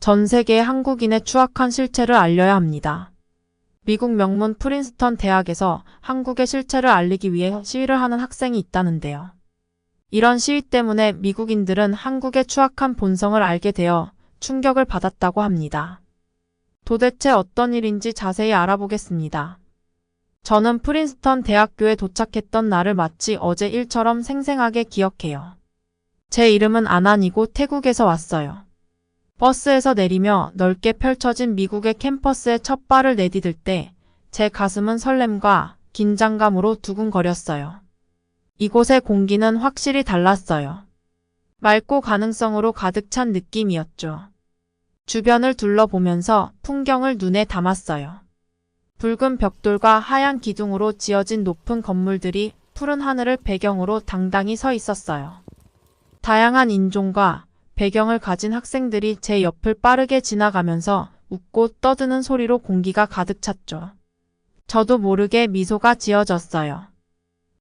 전 세계의 한국인의 추악한 실체를 알려야 합니다. 미국 명문 프린스턴 대학에서 한국의 실체를 알리기 위해 시위를 하는 학생이 있다는데요. 이런 시위 때문에 미국인들은 한국의 추악한 본성을 알게 되어 충격을 받았다고 합니다. 도대체 어떤 일인지 자세히 알아보겠습니다. 저는 프린스턴 대학교에 도착했던 날을 마치 어제 일처럼 생생하게 기억해요. 제 이름은 아난이고 태국에서 왔어요. 버스에서 내리며 넓게 펼쳐진 미국의 캠퍼스에 첫 발을 내디딜 때 제 가슴은 설렘과 긴장감으로 두근거렸어요. 이곳의 공기는 확실히 달랐어요. 맑고 가능성으로 가득 찬 느낌이었죠. 주변을 둘러보면서 풍경을 눈에 담았어요. 붉은 벽돌과 하얀 기둥으로 지어진 높은 건물들이 푸른 하늘을 배경으로 당당히 서 있었어요. 다양한 인종과 배경을 가진 학생들이 제 옆을 빠르게 지나가면서 웃고 떠드는 소리로 공기가 가득 찼죠. 저도 모르게 미소가 지어졌어요.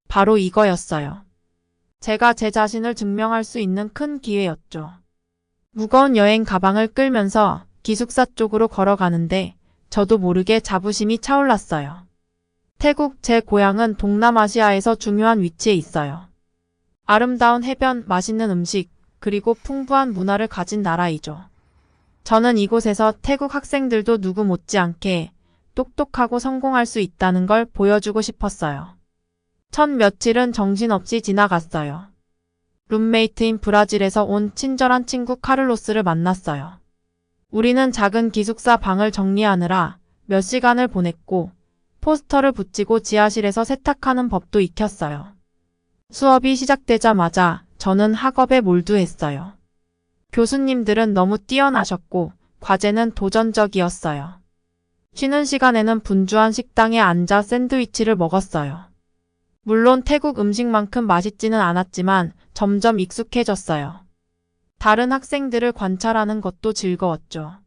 바로 이거였어요. 제가 제 자신을 증명할 수 있는 큰 기회였죠. 무거운 여행 가방을 끌면서 기숙사 쪽으로 걸어가는데 저도 모르게 자부심이 차올랐어요. 태국, 제 고향은 동남아시아에서 중요한 위치에 있어요. 아름다운 해변, 맛있는 음식, 그리고 풍부한 문화를 가진 나라이죠. 저는 이곳에서 태국 학생들도 누구 못지않게 똑똑하고 성공할 수 있다는 걸 보여주고 싶었어요. 첫 며칠은 정신없이 지나갔어요. 룸메이트인 브라질에서 온 친절한 친구 카를로스를 만났어요. 우리는 작은 기숙사 방을 정리하느라 몇 시간을 보냈고 포스터를 붙이고 지하실에서 세탁하는 법도 익혔어요. 수업이 시작되자마자 저는 학업에 몰두했어요. 교수님들은 너무 뛰어나셨고 과제는 도전적이었어요. 쉬는 시간에는 분주한 식당에 앉아 샌드위치를 먹었어요. 물론 태국 음식만큼 맛있지는 않았지만 점점 익숙해졌어요. 다른 학생들을 관찰하는 것도 즐거웠죠.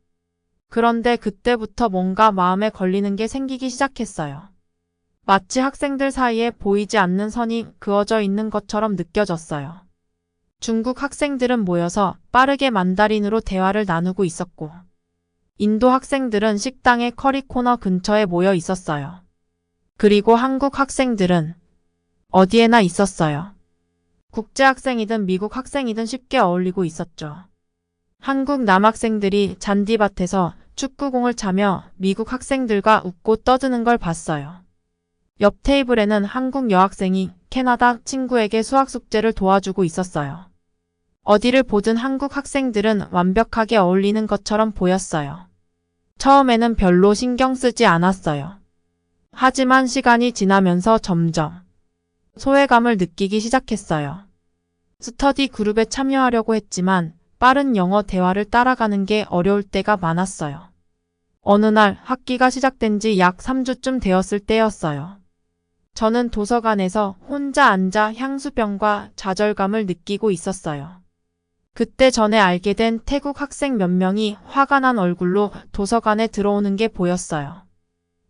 그런데 그때부터 뭔가 마음에 걸리는 게 생기기 시작했어요. 마치 학생들 사이에 보이지 않는 선이 그어져 있는 것처럼 느껴졌어요. 중국 학생들은 모여서 빠르게 만다린으로 대화를 나누고 있었고, 인도 학생들은 식당의 커리 코너 근처에 모여 있었어요. 그리고 한국 학생들은 어디에나 있었어요. 국제 학생이든 미국 학생이든 쉽게 어울리고 있었죠. 한국 남학생들이 잔디밭에서 축구공을 차며 미국 학생들과 웃고 떠드는 걸 봤어요. 옆 테이블에는 한국 여학생이 캐나다 친구에게 수학 숙제를 도와주고 있었어요. 어디를 보든 한국 학생들은 완벽하게 어울리는 것처럼 보였어요. 처음에는 별로 신경 쓰지 않았어요. 하지만 시간이 지나면서 점점 소외감을 느끼기 시작했어요. 스터디 그룹에 참여하려고 했지만 빠른 영어 대화를 따라가는 게 어려울 때가 많았어요. 어느 날 학기가 시작된 지 약 3주쯤 되었을 때였어요. 저는 도서관에서 혼자 앉아 향수병과 좌절감을 느끼고 있었어요. 그때 전에 알게 된 태국 학생 몇 명이 화가 난 얼굴로 도서관에 들어오는 게 보였어요.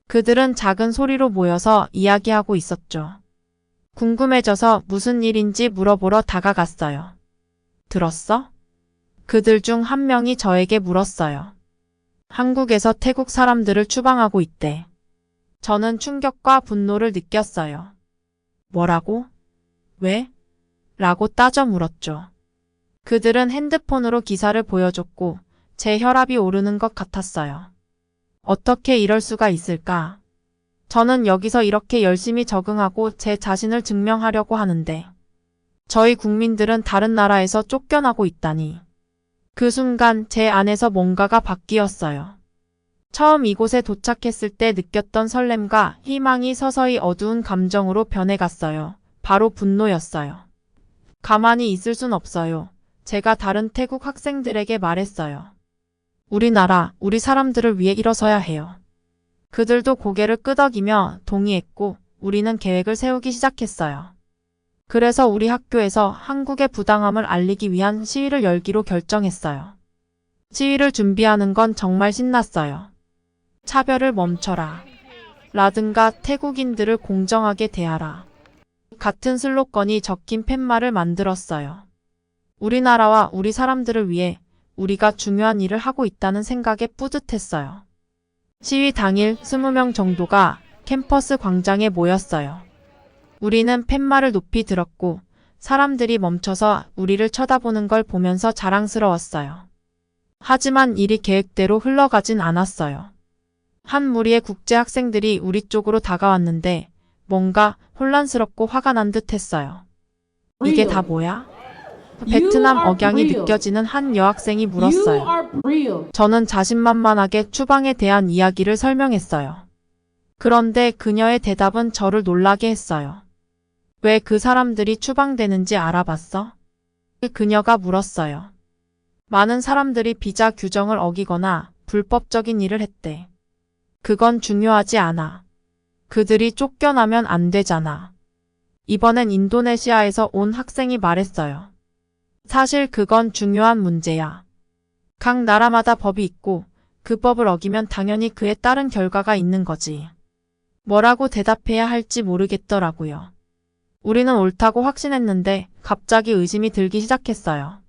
그들은 작은 소리로 모여서 이야기하고 있었죠. 궁금해져서 무슨 일인지 물어보러 다가갔어요. 들었어? 그들 중 한 명이 저에게 물었어요. 한국에서 태국 사람들을 추방하고 있대. 저는 충격과 분노를 느꼈어요. 뭐라고? 왜? 라고 따져 물었죠. 그들은 핸드폰으로 기사를 보여줬고 제 혈압이 오르는 것 같았어요. 어떻게 이럴 수가 있을까? 저는 여기서 이렇게 열심히 적응하고 제 자신을 증명하려고 하는데 저희 국민들은 다른 나라에서 쫓겨나고 있다니. 그 순간 제 안에서 뭔가가 바뀌었어요. 처음 이곳에 도착했을 때 느꼈던 설렘과 희망이 서서히 어두운 감정으로 변해갔어요. 바로 분노였어요. 가만히 있을 순 없어요. 제가 다른 태국 학생들에게 말했어요. 우리나라, 우리 사람들을 위해 일어서야 해요. 그들도 고개를 끄덕이며 동의했고 우리는 계획을 세우기 시작했어요. 그래서 우리 학교에서 한국의 부당함을 알리기 위한 시위를 열기로 결정했어요. 시위를 준비하는 건 정말 신났어요. 차별을 멈춰라. 라든가 태국인들을 공정하게 대하라. 같은 슬로건이 적힌 팻말을 만들었어요. 우리나라와 우리 사람들을 위해, 우리가 중요한 일을 하고 있다는 생각에 뿌듯했어요. 시위 당일 20명 정도가 캠퍼스 광장에 모였어요. 우리는 팻말을 높이 들었고 사람들이 멈춰서 우리를 쳐다보는 걸 보면서 자랑스러웠어요. 하지만 일이 계획대로 흘러가진 않았어요. 한 무리의 국제 학생들이 우리 쪽으로 다가왔는데 뭔가 혼란스럽고 화가 난 듯 했어요. 이게 다 뭐야? 베트남 억양이 느껴지는 한 여학생이 물었어요. 저는 자신만만하게 추방에 대한 이야기를 설명했어요. 그런데 그녀의 대답은 저를 놀라게 했어요. 왜 그 사람들이 추방되는지 알아봤어? 그녀가 물었어요. 많은 사람들이 비자 규정을 어기거나 불법적인 일을 했대. 그건 중요하지 않아. 그들이 쫓겨나면 안 되잖아. 이번엔 인도네시아에서 온 학생이 말했어요. 사실 그건 중요한 문제야. 각 나라마다 법이 있고 그 법을 어기면 당연히 그에 따른 결과가 있는 거지. 뭐라고 대답해야 할지 모르겠더라고요. 우리는 옳다고 확신했는데 갑자기 의심이 들기 시작했어요.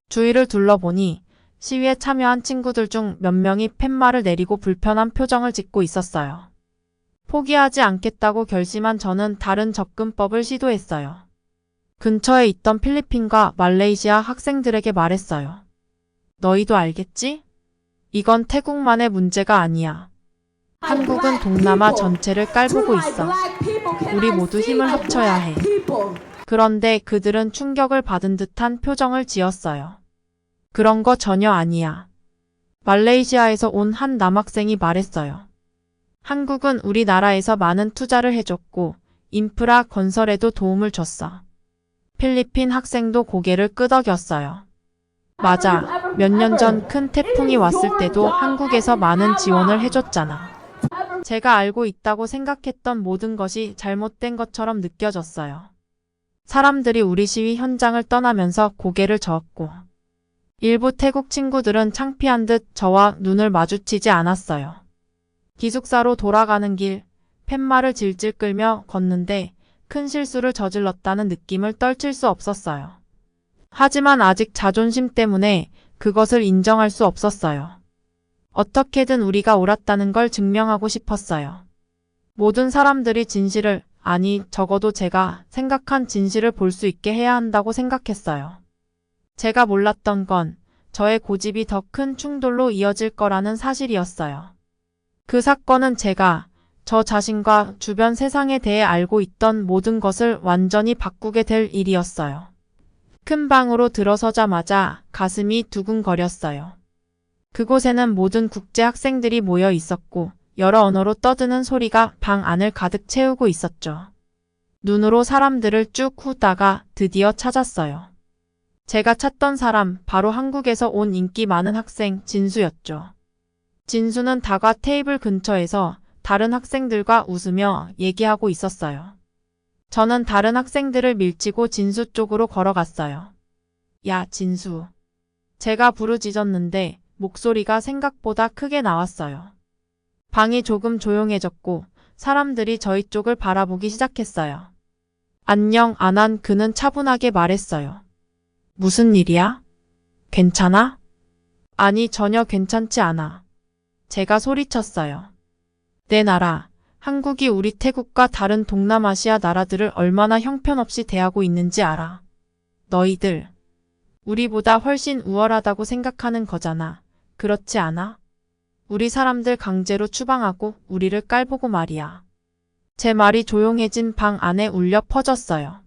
주위를 둘러보니 시위에 참여한 친구들 중 몇 명이 팻말을 내리고 불편한 표정을 짓고 있었어요. 포기하지 않겠다고 결심한 저는 다른 접근법을 시도했어요. 근처에 있던 필리핀과 말레이시아 학생들에게 말했어요. 너희도 알겠지? 이건 태국만의 문제가 아니야. 한국은 동남아 전체를 깔보고 있어. 우리 모두 힘을 합쳐야 해. 그런데 그들은 충격을 받은 듯한 표정을 지었어요. 그런 거 전혀 아니야. 말레이시아에서 온 한 남학생이 말했어요. 한국은 우리나라에서 많은 투자를 해줬고 인프라 건설에도 도움을 줬어. 필리핀 학생도 고개를 끄덕였어요. 맞아. 몇 년 전 큰 태풍이 왔을 때도 한국에서 많은 지원을 해줬잖아. 제가 알고 있다고 생각했던 모든 것이 잘못된 것처럼 느껴졌어요. 사람들이 우리 시위 현장을 떠나면서 고개를 저었고 일부 태국 친구들은 창피한 듯 저와 눈을 마주치지 않았어요. 기숙사로 돌아가는 길, 팻말을 질질 끌며 걷는데 큰 실수를 저질렀다는 느낌을 떨칠 수 없었어요. 하지만 아직 자존심 때문에 그것을 인정할 수 없었어요. 어떻게든 우리가 옳았다는 걸 증명하고 싶었어요. 모든 사람들이 진실을, 아니 적어도 제가 생각한 진실을 볼 수 있게 해야 한다고 생각했어요. 제가 몰랐던 건 저의 고집이 더 큰 충돌로 이어질 거라는 사실이었어요. 그 사건은 제가 저 자신과 주변 세상에 대해 알고 있던 모든 것을 완전히 바꾸게 될 일이었어요. 큰 방으로 들어서자마자 가슴이 두근거렸어요. 그곳에는 모든 국제 학생들이 모여 있었고 여러 언어로 떠드는 소리가 방 안을 가득 채우고 있었죠. 눈으로 사람들을 쭉 후다가 드디어 찾았어요. 제가 찾던 사람 바로 한국에서 온 인기 많은 학생 진수였죠. 진수는 다과 테이블 근처에서 다른 학생들과 웃으며 얘기하고 있었어요. 저는 다른 학생들을 밀치고 진수 쪽으로 걸어갔어요. 야, 진수. 제가 부르짖었는데 목소리가 생각보다 크게 나왔어요. 방이 조금 조용해졌고 사람들이 저희 쪽을 바라보기 시작했어요. 안녕, 안한 그는 차분하게 말했어요. 무슨 일이야? 괜찮아? 아니, 전혀 괜찮지 않아. 제가 소리쳤어요. 내 나라, 한국이 우리 태국과 다른 동남아시아 나라들을 얼마나 형편없이 대하고 있는지 알아. 너희들, 우리보다 훨씬 우월하다고 생각하는 거잖아. 그렇지 않아? 우리 사람들 강제로 추방하고 우리를 깔보고 말이야. 제 말이 조용해진 방 안에 울려 퍼졌어요.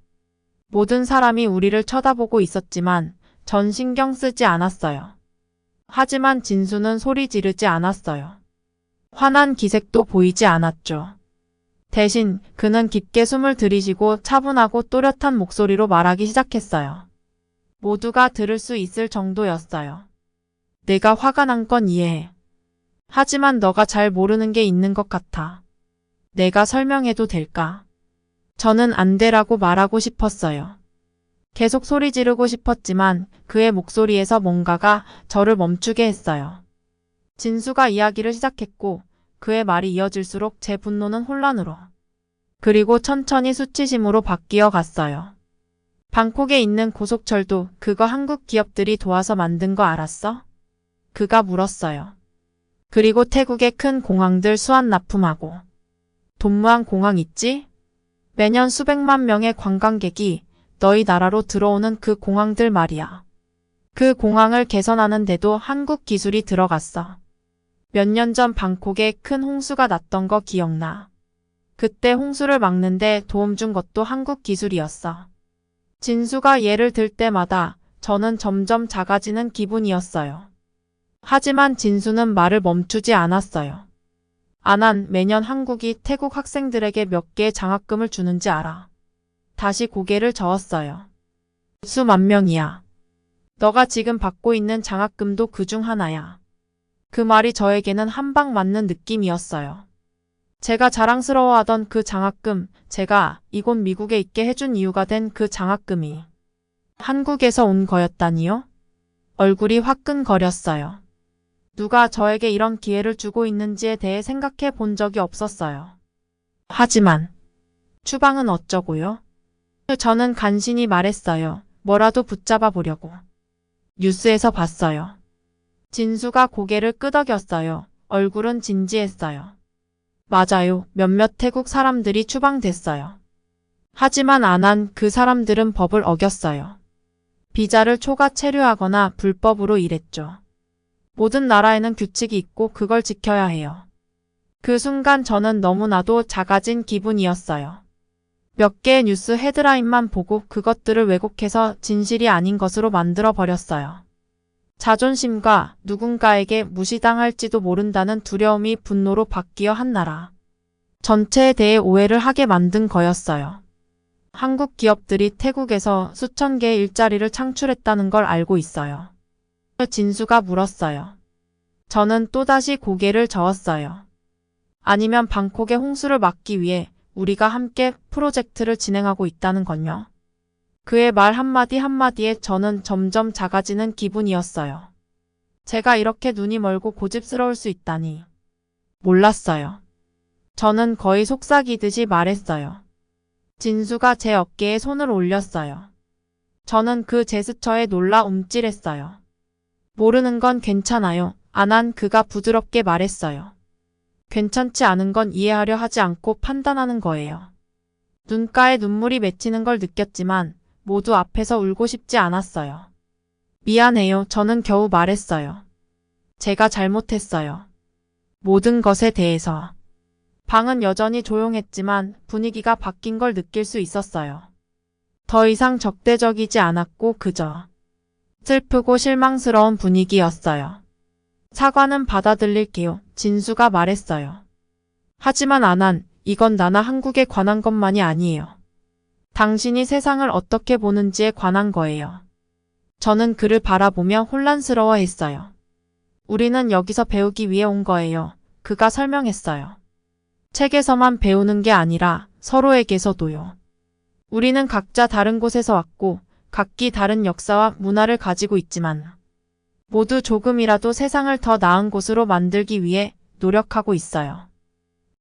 모든 사람이 우리를 쳐다보고 있었지만 전 신경 쓰지 않았어요. 하지만 진수는 소리 지르지 않았어요. 화난 기색도 보이지 않았죠. 대신 그는 깊게 숨을 들이쉬고 차분하고 또렷한 목소리로 말하기 시작했어요. 모두가 들을 수 있을 정도였어요. 내가 화가 난 건 이해해. 하지만 너가 잘 모르는 게 있는 것 같아. 내가 설명해도 될까? 저는 안 되라고 말하고 싶었어요. 계속 소리 지르고 싶었지만 그의 목소리에서 뭔가가 저를 멈추게 했어요. 진수가 이야기를 시작했고 그의 말이 이어질수록 제 분노는 혼란으로 그리고 천천히 수치심으로 바뀌어 갔어요. 방콕에 있는 고속철도 그거 한국 기업들이 도와서 만든 거 알았어? 그가 물었어요. 그리고 태국의 큰 공항들 수완 납품하고. 돈무항 공항 있지? 매년 수백만 명의 관광객이 너희 나라로 들어오는 그 공항들 말이야. 그 공항을 개선하는데도 한국 기술이 들어갔어. 몇 년 전 방콕에 큰 홍수가 났던 거 기억나? 그때 홍수를 막는데 도움 준 것도 한국 기술이었어. 진수가 예를 들 때마다 저는 점점 작아지는 기분이었어요. 하지만 진수는 말을 멈추지 않았어요. 아난 매년 한국이 태국 학생들에게 몇 개의 장학금을 주는지 알아. 다시 고개를 저었어요. 수만 명이야. 너가 지금 받고 있는 장학금도 그중 하나야. 그 말이 저에게는 한 방 맞는 느낌이었어요. 제가 자랑스러워하던 그 장학금, 제가 이곳 미국에 있게 해준 이유가 된 그 장학금이 한국에서 온 거였다니요? 얼굴이 화끈거렸어요. 누가 저에게 이런 기회를 주고 있는지에 대해 생각해 본 적이 없었어요. 하지만 추방은 어쩌고요? 저는 간신히 말했어요. 뭐라도 붙잡아 보려고. 뉴스에서 봤어요. 진수가 고개를 끄덕였어요. 얼굴은 진지했어요. 맞아요. 몇몇 태국 사람들이 추방됐어요. 하지만 아난 그 사람들은 법을 어겼어요. 비자를 초과 체류하거나 불법으로 일했죠. 모든 나라에는 규칙이 있고 그걸 지켜야 해요. 그 순간 저는 너무나도 작아진 기분이었어요. 몇 개의 뉴스 헤드라인만 보고 그것들을 왜곡해서 진실이 아닌 것으로 만들어 버렸어요. 자존심과 누군가에게 무시당할지도 모른다는 두려움이 분노로 바뀌어 한 나라 전체에 대해 오해를 하게 만든 거였어요. 한국 기업들이 태국에서 수천 개의 일자리를 창출했다는 걸 알고 있어요. 진수가 물었어요. 저는 또다시 고개를 저었어요. 아니면 방콕의 홍수를 막기 위해 우리가 함께 프로젝트를 진행하고 있다는 건요? 그의 말 한마디 한마디에 저는 점점 작아지는 기분이었어요. 제가 이렇게 눈이 멀고 고집스러울 수 있다니. 몰랐어요. 저는 거의 속삭이듯이 말했어요. 진수가 제 어깨에 손을 올렸어요. 저는 그 제스처에 놀라 움찔했어요. 모르는 건 괜찮아요. 아난 그가 부드럽게 말했어요. 괜찮지 않은 건 이해하려 하지 않고 판단하는 거예요. 눈가에 눈물이 맺히는 걸 느꼈지만 모두 앞에서 울고 싶지 않았어요. 미안해요. 저는 겨우 말했어요. 제가 잘못했어요. 모든 것에 대해서. 방은 여전히 조용했지만 분위기가 바뀐 걸 느낄 수 있었어요. 더 이상 적대적이지 않았고 그저 슬프고 실망스러운 분위기였어요. 사과는 받아들일게요. 진수가 말했어요. 하지만 아난, 이건 나나 한국에 관한 것만이 아니에요. 당신이 세상을 어떻게 보는지에 관한 거예요. 저는 그를 바라보며 혼란스러워했어요. 우리는 여기서 배우기 위해 온 거예요. 그가 설명했어요. 책에서만 배우는 게 아니라 서로에게서도요. 우리는 각자 다른 곳에서 왔고 각기 다른 역사와 문화를 가지고 있지만 모두 조금이라도 세상을 더 나은 곳으로 만들기 위해 노력하고 있어요.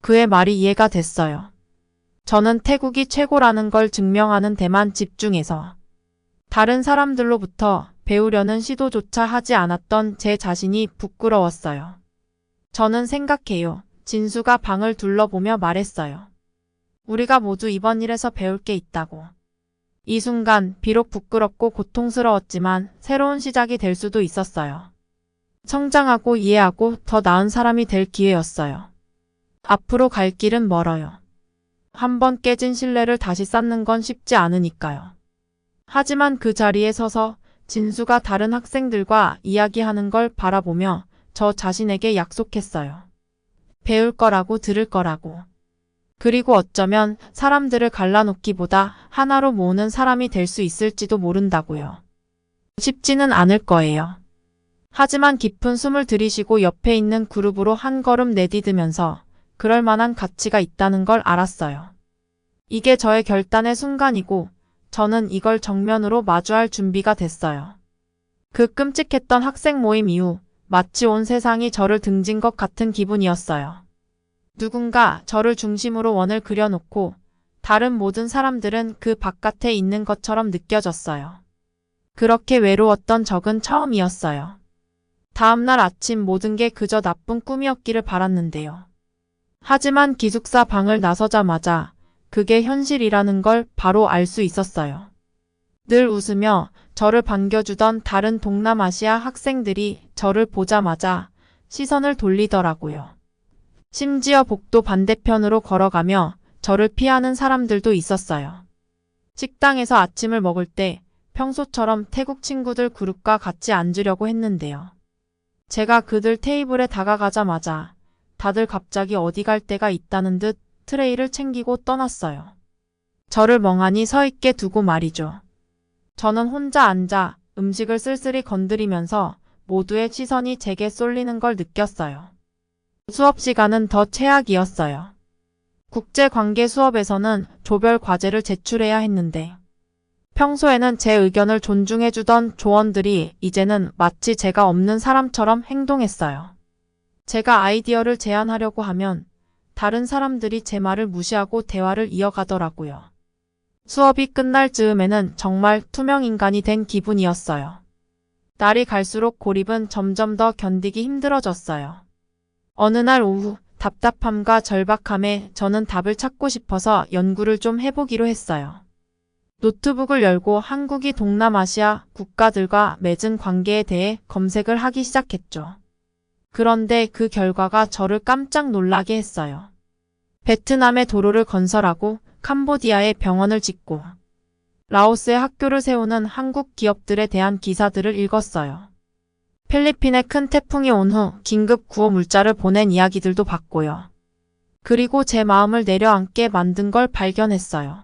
그의 말이 이해가 됐어요. 저는 태국이 최고라는 걸 증명하는 데만 집중해서 다른 사람들로부터 배우려는 시도조차 하지 않았던 제 자신이 부끄러웠어요. 저는 생각해요. 진수가 방을 둘러보며 말했어요. 우리가 모두 이번 일에서 배울 게 있다고. 이 순간 비록 부끄럽고 고통스러웠지만 새로운 시작이 될 수도 있었어요. 성장하고 이해하고 더 나은 사람이 될 기회였어요. 앞으로 갈 길은 멀어요. 한번 깨진 신뢰를 다시 쌓는 건 쉽지 않으니까요. 하지만 그 자리에 서서 진수가 다른 학생들과 이야기하는 걸 바라보며 저 자신에게 약속했어요. 배울 거라고 들을 거라고. 그리고 어쩌면 사람들을 갈라놓기보다 하나로 모으는 사람이 될 수 있을지도 모른다고요. 쉽지는 않을 거예요. 하지만 깊은 숨을 들이쉬고 옆에 있는 그룹으로 한 걸음 내디디면서 그럴 만한 가치가 있다는 걸 알았어요. 이게 저의 결단의 순간이고 저는 이걸 정면으로 마주할 준비가 됐어요. 그 끔찍했던 학생 모임 이후 마치 온 세상이 저를 등진 것 같은 기분이었어요. 누군가 저를 중심으로 원을 그려놓고 다른 모든 사람들은 그 바깥에 있는 것처럼 느껴졌어요. 그렇게 외로웠던 적은 처음이었어요. 다음날 아침 모든 게 그저 나쁜 꿈이었기를 바랐는데요. 하지만 기숙사 방을 나서자마자 그게 현실이라는 걸 바로 알 수 있었어요. 늘 웃으며 저를 반겨주던 다른 동남아시아 학생들이 저를 보자마자 시선을 돌리더라고요. 심지어 복도 반대편으로 걸어가며 저를 피하는 사람들도 있었어요. 식당에서 아침을 먹을 때 평소처럼 태국 친구들 그룹과 같이 앉으려고 했는데요. 제가 그들 테이블에 다가가자마자 다들 갑자기 어디 갈 데가 있다는 듯 트레이를 챙기고 떠났어요. 저를 멍하니 서 있게 두고 말이죠. 저는 혼자 앉아 음식을 쓸쓸히 건드리면서 모두의 시선이 제게 쏠리는 걸 느꼈어요. 수업 시간은 더 최악이었어요. 국제관계 수업에서는 조별 과제를 제출해야 했는데 평소에는 제 의견을 존중해주던 조원들이 이제는 마치 제가 없는 사람처럼 행동했어요. 제가 아이디어를 제안하려고 하면 다른 사람들이 제 말을 무시하고 대화를 이어가더라고요. 수업이 끝날 즈음에는 정말 투명 인간이 된 기분이었어요. 날이 갈수록 고립은 점점 더 견디기 힘들어졌어요. 어느 날 오후 답답함과 절박함에 저는 답을 찾고 싶어서 연구를 좀 해보기로 했어요. 노트북을 열고 한국이 동남아시아 국가들과 맺은 관계에 대해 검색을 하기 시작했죠. 그런데 그 결과가 저를 깜짝 놀라게 했어요. 베트남에 도로를 건설하고 캄보디아에 병원을 짓고 라오스에 학교를 세우는 한국 기업들에 대한 기사들을 읽었어요. 필리핀에 큰 태풍이 온 후 긴급 구호 물자를 보낸 이야기들도 봤고요. 그리고 제 마음을 내려앉게 만든 걸 발견했어요.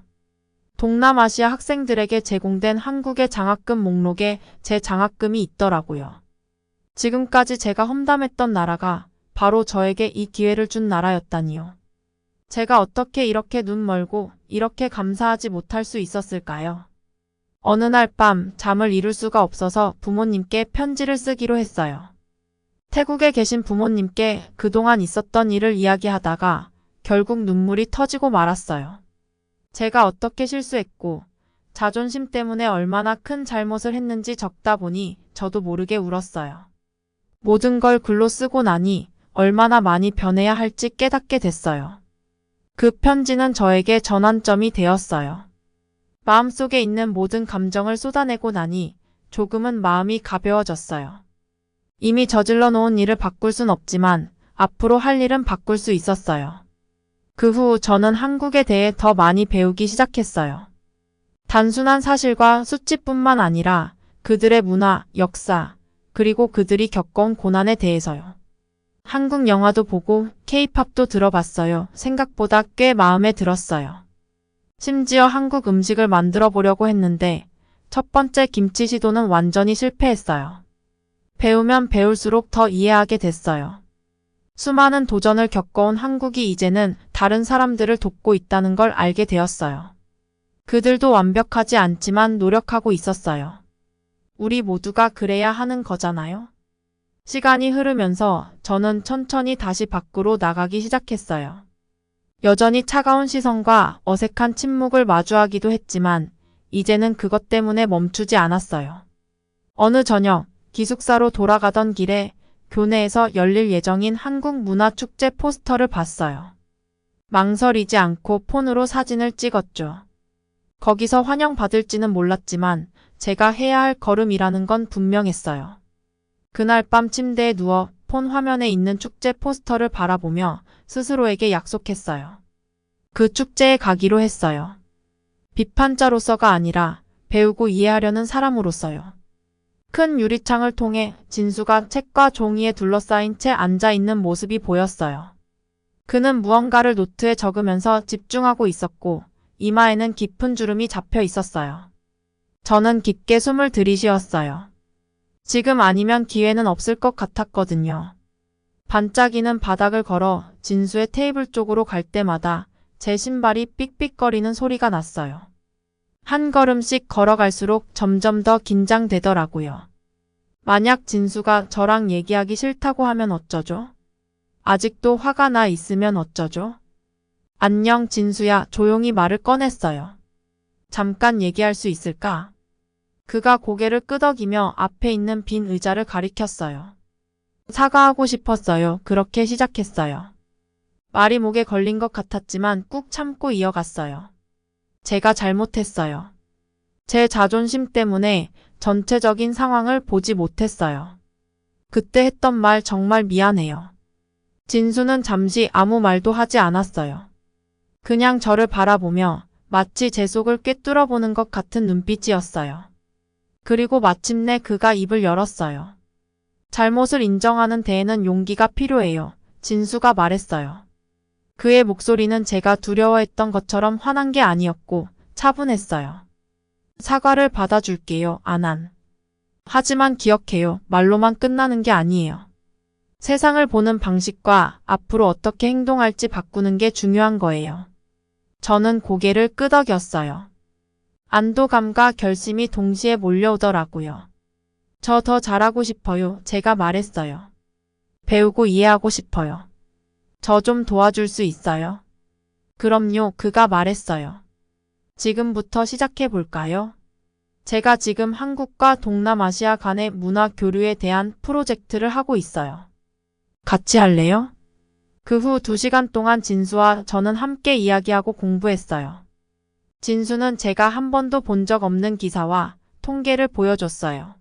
동남아시아 학생들에게 제공된 한국의 장학금 목록에 제 장학금이 있더라고요. 지금까지 제가 험담했던 나라가 바로 저에게 이 기회를 준 나라였다니요. 제가 어떻게 이렇게 눈 멀고 이렇게 감사하지 못할 수 있었을까요? 어느 날 밤 잠을 이룰 수가 없어서 부모님께 편지를 쓰기로 했어요. 태국에 계신 부모님께 그동안 있었던 일을 이야기하다가 결국 눈물이 터지고 말았어요. 제가 어떻게 실수했고 자존심 때문에 얼마나 큰 잘못을 했는지 적다 보니 저도 모르게 울었어요. 모든 걸 글로 쓰고 나니 얼마나 많이 변해야 할지 깨닫게 됐어요. 그 편지는 저에게 전환점이 되었어요. 마음속에 있는 모든 감정을 쏟아내고 나니 조금은 마음이 가벼워졌어요. 이미 저질러 놓은 일을 바꿀 순 없지만 앞으로 할 일은 바꿀 수 있었어요. 그 후 저는 한국에 대해 더 많이 배우기 시작했어요. 단순한 사실과 수치뿐만 아니라 그들의 문화, 역사, 그리고 그들이 겪어온 고난에 대해서요. 한국 영화도 보고 K-팝도 들어봤어요. 생각보다 꽤 마음에 들었어요. 심지어 한국 음식을 만들어 보려고 했는데 첫 번째 김치 시도는 완전히 실패했어요. 배우면 배울수록 더 이해하게 됐어요. 수많은 도전을 겪어온 한국이 이제는 다른 사람들을 돕고 있다는 걸 알게 되었어요. 그들도 완벽하지 않지만 노력하고 있었어요. 우리 모두가 그래야 하는 거잖아요. 시간이 흐르면서 저는 천천히 다시 밖으로 나가기 시작했어요. 여전히 차가운 시선과 어색한 침묵을 마주하기도 했지만 이제는 그것 때문에 멈추지 않았어요. 어느 저녁 기숙사로 돌아가던 길에 교내에서 열릴 예정인 한국문화축제 포스터를 봤어요. 망설이지 않고 폰으로 사진을 찍었죠. 거기서 환영받을지는 몰랐지만 제가 해야 할 걸음이라는 건 분명했어요. 그날 밤 침대에 누워 폰 화면에 있는 축제 포스터를 바라보며 스스로에게 약속했어요. 그 축제에 가기로 했어요. 비판자로서가 아니라 배우고 이해하려는 사람으로서요. 큰 유리창을 통해 진수가 책과 종이에 둘러싸인 채 앉아있는 모습이 보였어요. 그는 무언가를 노트에 적으면서 집중하고 있었고 이마에는 깊은 주름이 잡혀 있었어요. 저는 깊게 숨을 들이쉬었어요. 지금 아니면 기회는 없을 것 같았거든요. 반짝이는 바닥을 걸어 진수의 테이블 쪽으로 갈 때마다 제 신발이 삑삑거리는 소리가 났어요. 한 걸음씩 걸어갈수록 점점 더 긴장되더라고요. 만약 진수가 저랑 얘기하기 싫다고 하면 어쩌죠? 아직도 화가 나 있으면 어쩌죠? 안녕, 진수야. 조용히 말을 꺼냈어요. 잠깐 얘기할 수 있을까? 그가 고개를 끄덕이며 앞에 있는 빈 의자를 가리켰어요. 사과하고 싶었어요. 그렇게 시작했어요. 말이 목에 걸린 것 같았지만 꾹 참고 이어갔어요. 제가 잘못했어요. 제 자존심 때문에 전체적인 상황을 보지 못했어요. 그때 했던 말 정말 미안해요. 진수는 잠시 아무 말도 하지 않았어요. 그냥 저를 바라보며 마치 제 속을 꿰뚫어 보는 것 같은 눈빛이었어요. 그리고 마침내 그가 입을 열었어요. 잘못을 인정하는 데에는 용기가 필요해요. 진수가 말했어요. 그의 목소리는 제가 두려워했던 것처럼 화난 게 아니었고 차분했어요. 사과를 받아줄게요, 아난. 하지만 기억해요. 말로만 끝나는 게 아니에요. 세상을 보는 방식과 앞으로 어떻게 행동할지 바꾸는 게 중요한 거예요. 저는 고개를 끄덕였어요. 안도감과 결심이 동시에 몰려오더라고요. 저 더 잘하고 싶어요. 제가 말했어요. 배우고 이해하고 싶어요. 저 좀 도와줄 수 있어요? 그럼요, 그가 말했어요. 지금부터 시작해 볼까요? 제가 지금 한국과 동남아시아 간의 문화 교류에 대한 프로젝트를 하고 있어요. 같이 할래요? 그 후 2시간 동안 진수와 저는 함께 이야기하고 공부했어요. 진수는 제가 한 번도 본 적 없는 기사와 통계를 보여줬어요.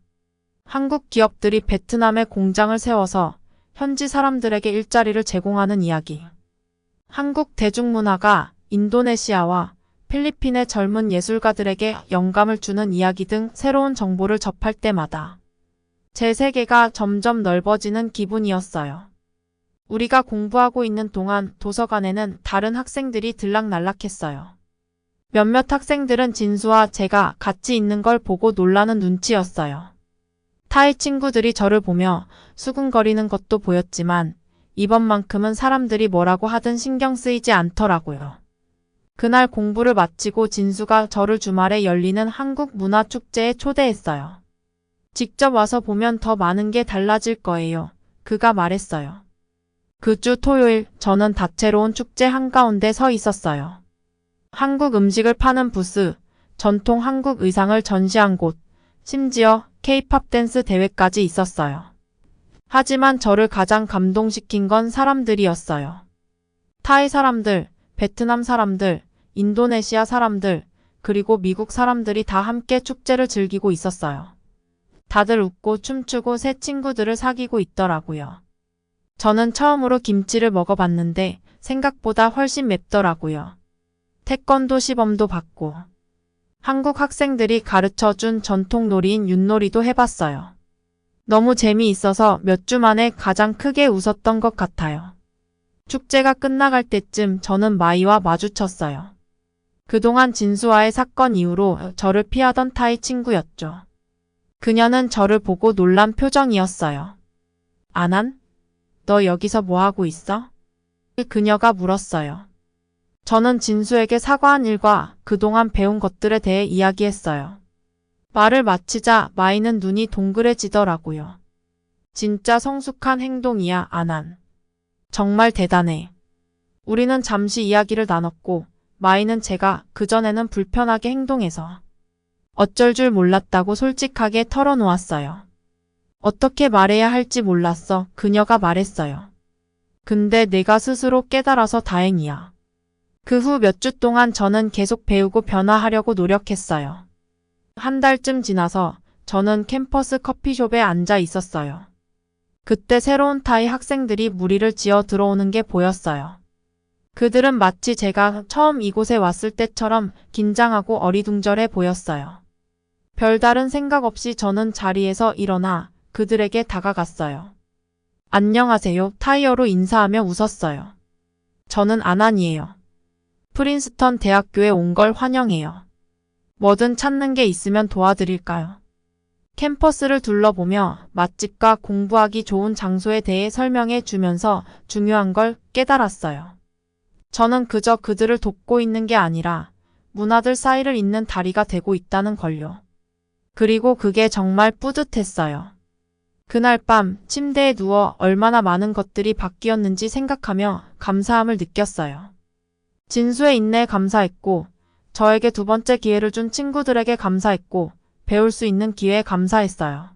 한국 기업들이 베트남에 공장을 세워서 현지 사람들에게 일자리를 제공하는 이야기. 한국 대중문화가 인도네시아와 필리핀의 젊은 예술가들에게 영감을 주는 이야기 등 새로운 정보를 접할 때마다 제 세계가 점점 넓어지는 기분이었어요. 우리가 공부하고 있는 동안 도서관에는 다른 학생들이 들락날락했어요. 몇몇 학생들은 진수와 제가 같이 있는 걸 보고 놀라는 눈치였어요. 타이 친구들이 저를 보며 수군거리는 것도 보였지만 이번만큼은 사람들이 뭐라고 하든 신경 쓰이지 않더라고요. 그날 공부를 마치고 진수가 저를 주말에 열리는 한국 문화축제에 초대했어요. 직접 와서 보면 더 많은 게 달라질 거예요. 그가 말했어요. 그 주 토요일 저는 다채로운 축제 한가운데 서 있었어요. 한국 음식을 파는 부스, 전통 한국 의상을 전시한 곳, 심지어 K-팝 댄스 대회까지 있었어요. 하지만 저를 가장 감동시킨 건 사람들이었어요. 타이 사람들, 베트남 사람들, 인도네시아 사람들, 그리고 미국 사람들이 다 함께 축제를 즐기고 있었어요. 다들 웃고 춤추고 새 친구들을 사귀고 있더라고요. 저는 처음으로 김치를 먹어봤는데 생각보다 훨씬 맵더라고요. 태권도 시범도 받고 한국 학생들이 가르쳐준 전통 놀이인 윷놀이도 해봤어요. 너무 재미있어서 몇 주 만에 가장 크게 웃었던 것 같아요. 축제가 끝나갈 때쯤 저는 마이와 마주쳤어요. 그동안 진수와의 사건 이후로 저를 피하던 타이 친구였죠. 그녀는 저를 보고 놀란 표정이었어요. 아난? 너 여기서 뭐하고 있어? 그녀가 물었어요. 저는 진수에게 사과한 일과 그동안 배운 것들에 대해 이야기했어요. 말을 마치자 마이는 눈이 동그래지더라고요. 진짜 성숙한 행동이야, 아난. 정말 대단해. 우리는 잠시 이야기를 나눴고 마이는 제가 그전에는 불편하게 행동해서 어쩔 줄 몰랐다고 솔직하게 털어놓았어요. 어떻게 말해야 할지 몰랐어. 그녀가 말했어요. 근데 내가 스스로 깨달아서 다행이야. 그 후 몇 주 동안 저는 계속 배우고 변화하려고 노력했어요. 한 달쯤 지나서 저는 캠퍼스 커피숍에 앉아 있었어요. 그때 새로운 타이 학생들이 무리를 지어 들어오는 게 보였어요. 그들은 마치 제가 처음 이곳에 왔을 때처럼 긴장하고 어리둥절해 보였어요. 별다른 생각 없이 저는 자리에서 일어나 그들에게 다가갔어요. 안녕하세요. 타이어로 인사하며 웃었어요. 저는 아난이에요. 프린스턴 대학교에 온 걸 환영해요. 뭐든 찾는 게 있으면 도와드릴까요? 캠퍼스를 둘러보며 맛집과 공부하기 좋은 장소에 대해 설명해 주면서 중요한 걸 깨달았어요. 저는 그저 그들을 돕고 있는 게 아니라 문화들 사이를 잇는 다리가 되고 있다는 걸요. 그리고 그게 정말 뿌듯했어요. 그날 밤 침대에 누워 얼마나 많은 것들이 바뀌었는지 생각하며 감사함을 느꼈어요. 진수의 인내에 감사했고, 저에게 두 번째 기회를 준 친구들에게 감사했고, 배울 수 있는 기회에 감사했어요.